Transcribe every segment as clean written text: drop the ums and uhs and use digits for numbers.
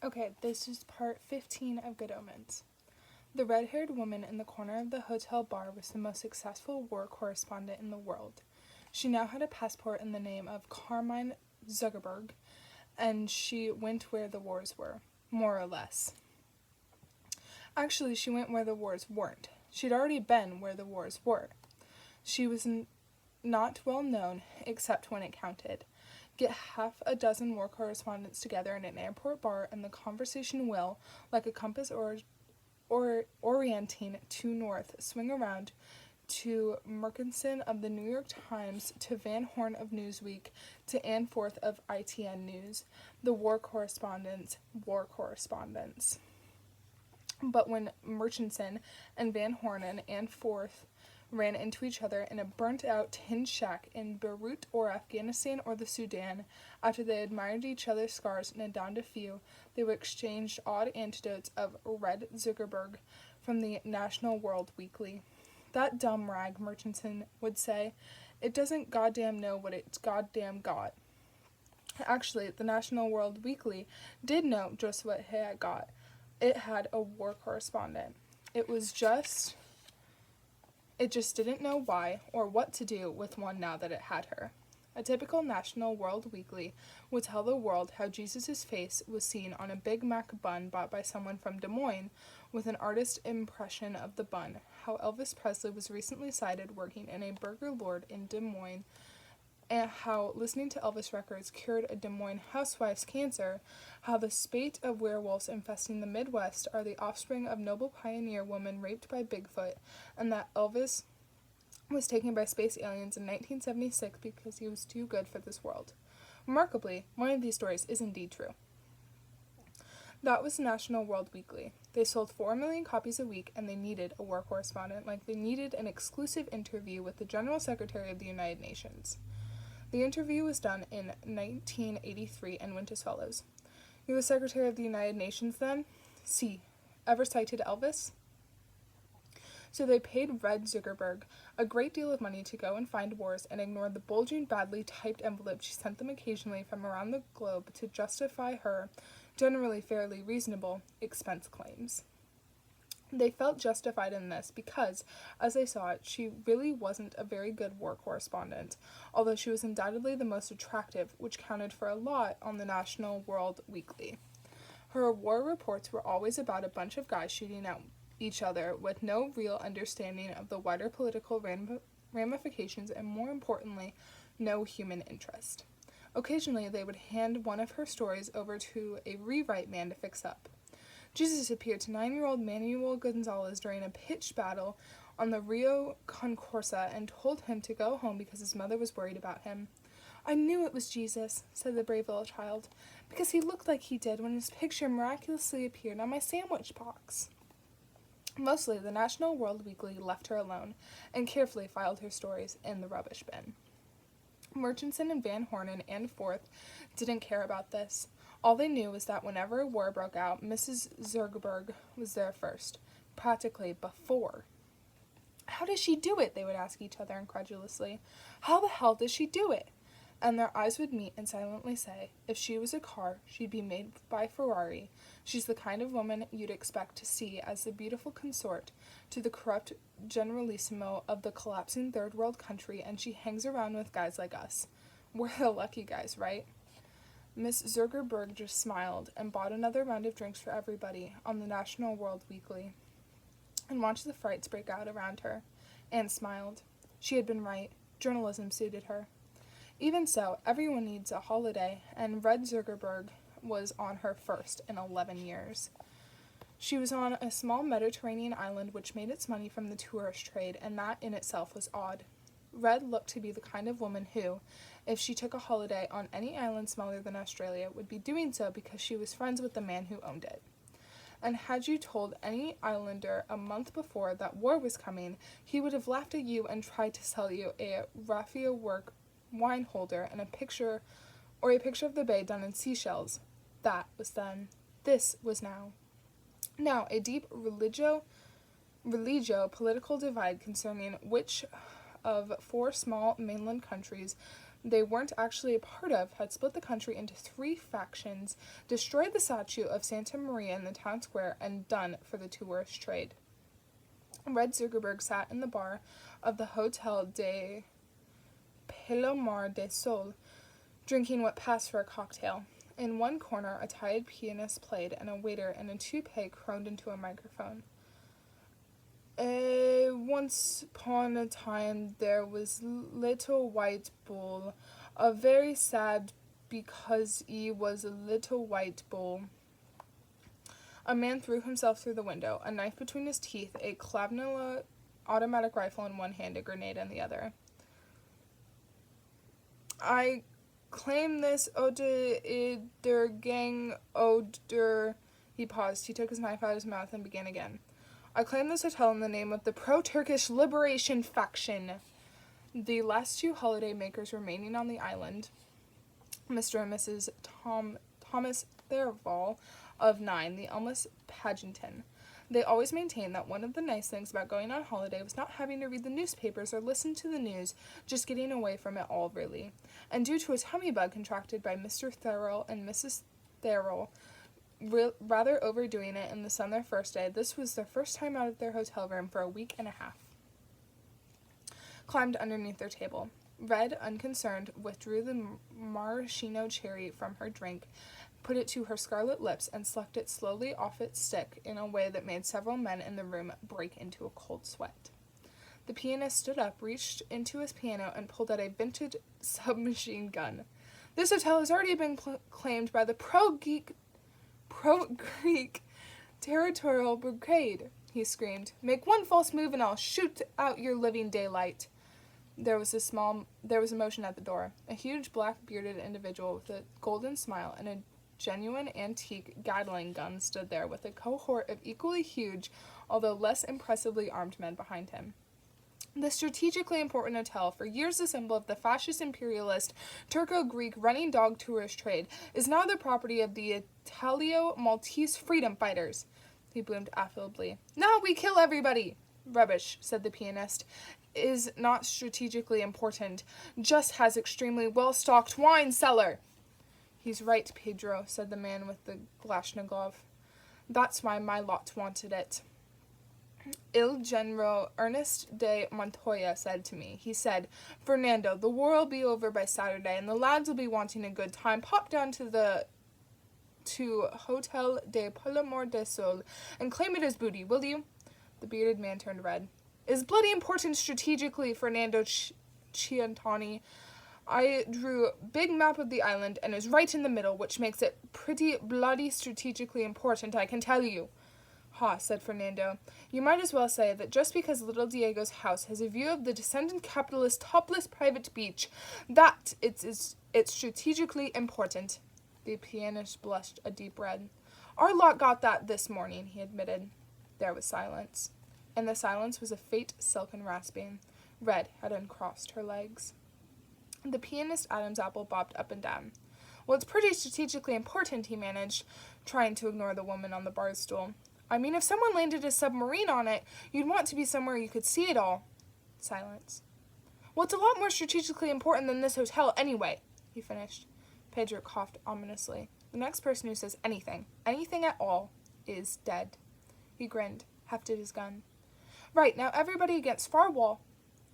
Okay, this is part 15 of Good Omens. The red-haired woman in the corner of the hotel bar was the most successful war correspondent in the world. She now had a passport in the name of Carmine Zuckerberg, and she went where the wars were, more or less. Actually, she went where the wars weren't. She'd already been where the wars were. She was not well known, except when it counted. Get half a dozen war correspondents together in an airport bar, and the conversation will, like a compass or orienting to north, swing around to Murchison of the New York Times, to Van Horn of Newsweek, to Anforth of ITN News. The war correspondents. But when Murchison and Van Horn and Anforth ran into each other in a burnt-out tin shack in Beirut or Afghanistan or the Sudan, after they admired each other's scars and had downed a few, they would exchange odd anecdotes of Red Zuckerberg from the National World Weekly. That dumb rag, Murchison would say, it doesn't goddamn know what it's goddamn got. Actually, the National World Weekly did know just what it had got. It had a war correspondent. It just didn't know why or what to do with one now that it had her. A typical National World Weekly would tell the world how Jesus' face was seen on a Big Mac bun bought by someone from Des Moines with an artist impression of the bun, how Elvis Presley was recently sighted working in a Burger Lord in Des Moines, and how listening to Elvis records cured a Des Moines housewife's cancer, how the spate of werewolves infesting the Midwest are the offspring of noble pioneer woman raped by Bigfoot, and that Elvis was taken by space aliens in 1976 because he was too good for this world. Remarkably, one of these stories is indeed true. That was National World Weekly. They sold 4 million copies a week, and they needed a war correspondent like they needed an exclusive interview with the General Secretary of the United Nations. The interview was done in 1983 and went as follows. You're the Secretary of the United Nations, then? See. Ever sighted Elvis? So they paid Red Zuckerberg a great deal of money to go and find wars and ignore the bulging, badly typed envelopes she sent them occasionally from around the globe to justify her, generally fairly reasonable, expense claims. They felt justified in this because, as they saw it, she really wasn't a very good war correspondent, although she was undoubtedly the most attractive, which counted for a lot on the National World Weekly. Her war reports were always about a bunch of guys shooting at each other with no real understanding of the wider political ramifications and, more importantly, no human interest. Occasionally, they would hand one of her stories over to a rewrite man to fix up. Jesus appeared to 9-year-old Manuel Gonzalez during a pitched battle on the Rio Concorsa and told him to go home because his mother was worried about him. I knew it was Jesus, said the brave little child, because he looked like he did when his picture miraculously appeared on my sandwich box. Mostly, the National World Weekly left her alone and carefully filed her stories in the rubbish bin. Murchison and Van Horn and Anforth didn't care about this. All they knew was that whenever a war broke out, Mrs. Zuckerberg was there first, practically before. How does she do it? They would ask each other incredulously. How the hell does she do it? And their eyes would meet and silently say, if she was a car, she'd be made by Ferrari. She's the kind of woman you'd expect to see as the beautiful consort to the corrupt generalissimo of the collapsing third world country, and she hangs around with guys like us. We're the lucky guys, right? Miss Zuckerberg just smiled and bought another round of drinks for everybody on the National World Weekly and watched the frights break out around her, and smiled. She had been right. Journalism suited her. Even so, everyone needs a holiday, and Red Zuckerberg was on her first in 11 years. She was on a small Mediterranean island which made its money from the tourist trade, and that in itself was odd. Red looked to be the kind of woman who, if she took a holiday on any island smaller than Australia, would be doing so because she was friends with the man who owned it. And had you told any islander a month before that war was coming, he would have laughed at you and tried to sell you a raffia work wine holder and a picture of the bay done in seashells. That was then. This was now. Now, a deep religio-political divide concerning which of 4 small mainland countries they weren't actually a part of had split the country into 3 factions, destroyed the statue of Santa Maria in the town square, and done for the tourist trade. Red Zuckerberg sat in the bar of the Hotel de Palomar de Sol, drinking what passed for a cocktail. In one corner, a tired pianist played, and a waiter in a toupee crooned into a microphone. Once upon a time, there was little white bull, a very sad because he was a little white bull. A man threw himself through the window, a knife between his teeth, a Klavenila automatic rifle in one hand, a grenade in the other. I claim this der gang oder. He paused. He took his knife out of his mouth and began again. I claim this hotel in the name of the pro-Turkish liberation faction. The last 2 holiday makers remaining on the island, Mr. and Mrs. Thomas Thirlwall of 9, the Elmas Paddington. They always maintained that one of the nice things about going on holiday was not having to read the newspapers or listen to the news, just getting away from it all, really. And due to a tummy bug contracted by Mr. Thirl and Mrs. Thirl, rather overdoing it in the sun their first day, this was their first time out of their hotel room for a week and a half. Climbed underneath their table. Red, unconcerned, withdrew the maraschino cherry from her drink, put it to her scarlet lips, and sucked it slowly off its stick in a way that made several men in the room break into a cold sweat. The pianist stood up, reached into his piano, and pulled out a vintage submachine gun. This hotel has already been claimed by the pro-Greek territorial brigade, he screamed. Make one false move and I'll shoot out your living daylight. There was a motion at the door. A huge black-bearded individual with a golden smile and a genuine antique Gatling gun stood there with a cohort of equally huge, although less impressively armed men behind him. The strategically important hotel, for years the symbol of the fascist imperialist Turco-Greek running dog tourist trade, is now the property of the Italio-Maltese freedom fighters. He boomed affably. Now we kill everybody! Rubbish, said the pianist, is not strategically important, just has extremely well-stocked wine cellar. He's right, Pedro, said the man with the Glashnagov. That's why my lot wanted it. Il General Ernest de Montoya said to me, he said, Fernando, the war will be over by Saturday, and the lads will be wanting a good time. Pop down to Hotel de Palomar de Sol and claim it as booty, will you? The bearded man turned red. Is bloody important strategically, Fernando Ciantani. I drew big map of the island and is right in the middle, which makes it pretty bloody strategically important, I can tell you. Ha, said Fernando. You might as well say that just because little Diego's house has a view of the descendant capitalist topless private beach, that it's strategically important. The pianist blushed a deep red. Our lot got that this morning, he admitted. There was silence. In the silence was a faint silken rasping. Red had uncrossed her legs. The pianist Adam's apple bobbed up and down. Well, it's pretty strategically important, he managed, trying to ignore the woman on the bar stool. I mean, if someone landed a submarine on it, you'd want to be somewhere you could see it all. Silence. Well, it's a lot more strategically important than this hotel anyway, he finished. Pedro coughed ominously. The next person who says anything at all, is dead. He grinned, hefted his gun. Right, now everybody against far wall.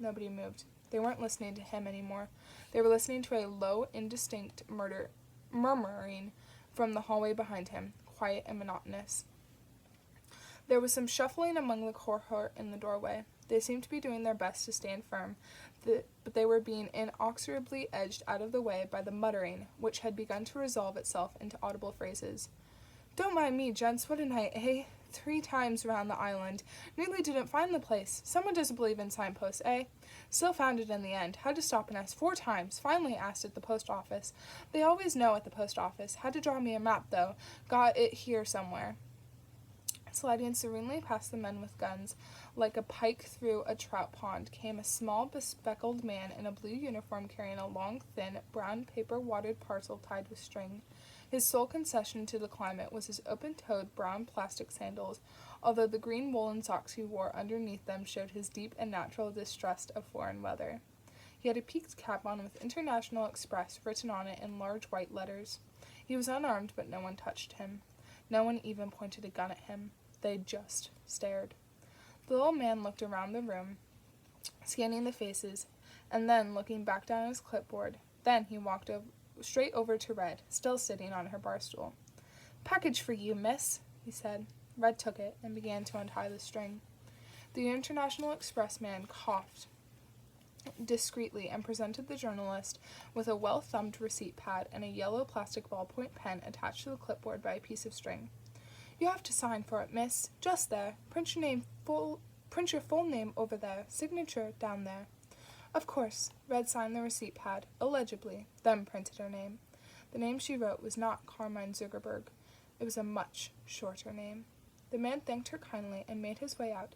Nobody moved. They weren't listening to him anymore. They were listening to a low, indistinct murmuring from the hallway behind him, quiet and monotonous. There was some shuffling among the cohort in the doorway. They seemed to be doing their best to stand firm, but they were being inexorably edged out of the way by the muttering, which had begun to resolve itself into audible phrases. Don't mind me, gents, what a night, eh? 3 times around the island. Nearly didn't find the place. Someone doesn't believe in signposts, eh? Still found it in the end. Had to stop and ask 4 times. Finally asked at the post office. They always know at the post office. Had to draw me a map, though. Got it here somewhere. Sliding serenely past the men with guns, like a pike through a trout pond, came a small, bespectacled man in a blue uniform carrying a long, thin, brown paper-wadded parcel tied with string. His sole concession to the climate was his open-toed brown plastic sandals, although the green woolen socks he wore underneath them showed his deep and natural distrust of foreign weather. He had a peaked cap on with International Express written on it in large white letters. He was unarmed, but no one touched him. No one even pointed a gun at him. They just stared. The little man looked around the room, scanning the faces, and then looking back down at his clipboard. Then he walked straight over to Red, still sitting on her bar stool. "Package for you, miss," he said. Red took it and began to untie the string. The International Express man coughed discreetly and presented the journalist with a well-thumbed receipt pad and a yellow plastic ballpoint pen attached to the clipboard by a piece of string. "You have to sign for it, miss. Just there. Print your full name over there. Signature down there." Of course. Red signed the receipt pad, illegibly, then printed her name. The name she wrote was not Carmine Zuckerberg. It was a much shorter name. The man thanked her kindly and made his way out,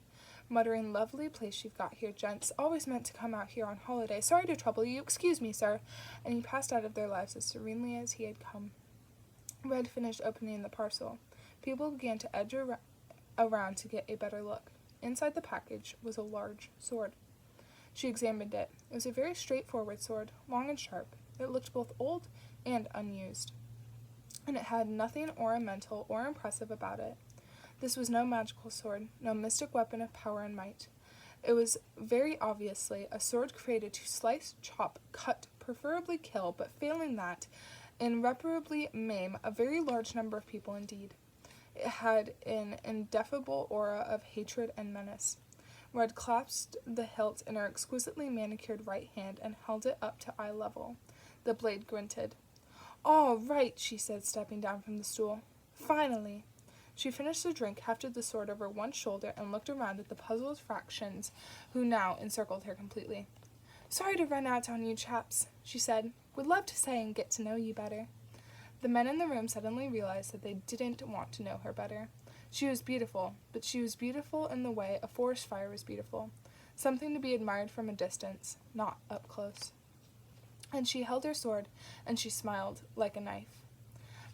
muttering, "Lovely place you've got here, gents. Always meant to come out here on holiday. Sorry to trouble you. Excuse me, sir." And he passed out of their lives as serenely as he had come. Red finished opening the parcel. People began to edge around to get a better look. Inside the package was a large sword. She examined it. It was a very straightforward sword, long and sharp. It looked both old and unused, and it had nothing ornamental or impressive about it. This was no magical sword, no mystic weapon of power and might. It was very obviously a sword created to slice, chop, cut, preferably kill, but failing that, irreparably maim a very large number of people indeed. It had an ineffable aura of hatred and menace. Red clasped the hilt in her exquisitely manicured right hand and held it up to eye level. The blade glinted. "All right," she said, stepping down from the stool. "Finally." She finished the drink, hefted the sword over one shoulder, and looked around at the puzzled fractions who now encircled her completely. "Sorry to run out on you chaps," she said. "Would love to say and get to know you better." The men in the room suddenly realized that they didn't want to know her better. She was beautiful, but she was beautiful in the way a forest fire was beautiful, something to be admired from a distance, not up close. And she held her sword, and she smiled like a knife.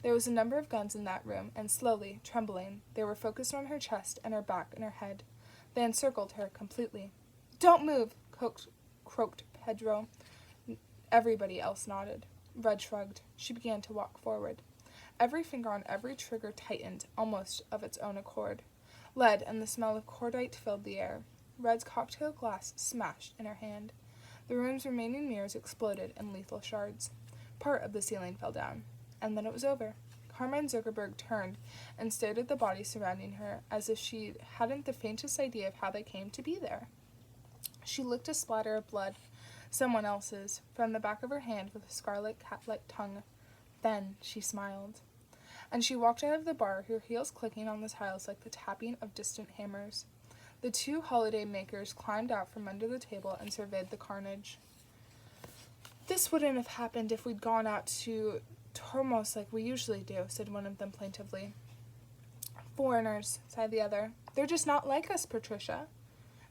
There was a number of guns in that room, and slowly, trembling, they were focused on her chest and her back and her head. They encircled her completely. "Don't move," croaked Pedro. Everybody else nodded. Red shrugged. She began to walk forward. Every finger on every trigger tightened, almost of its own accord. Lead and the smell of cordite filled the air. Red's cocktail glass smashed in her hand. The room's remaining mirrors exploded in lethal shards. Part of the ceiling fell down. And then it was over. Carmine Zuckerberg turned and stared at the body surrounding her as if she hadn't the faintest idea of how they came to be there. She licked a splatter of blood, someone else's, from the back of her hand with a scarlet cat-like tongue. Then she smiled. And she walked out of the bar, her heels clicking on the tiles like the tapping of distant hammers. The two holiday makers climbed out from under the table and surveyed the carnage. "This wouldn't have happened if we'd gone out to Tormos like we usually do," said one of them plaintively. "Foreigners," sighed the other. "They're just not like us, Patricia."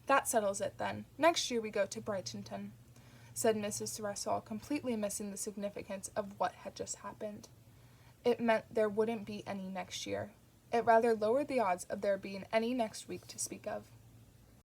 "That settles it, then. Next year we go to Brightonton," said Mrs. Dressel, completely missing the significance of what had just happened. It meant there wouldn't be any next year. It rather lowered the odds of there being any next week to speak of.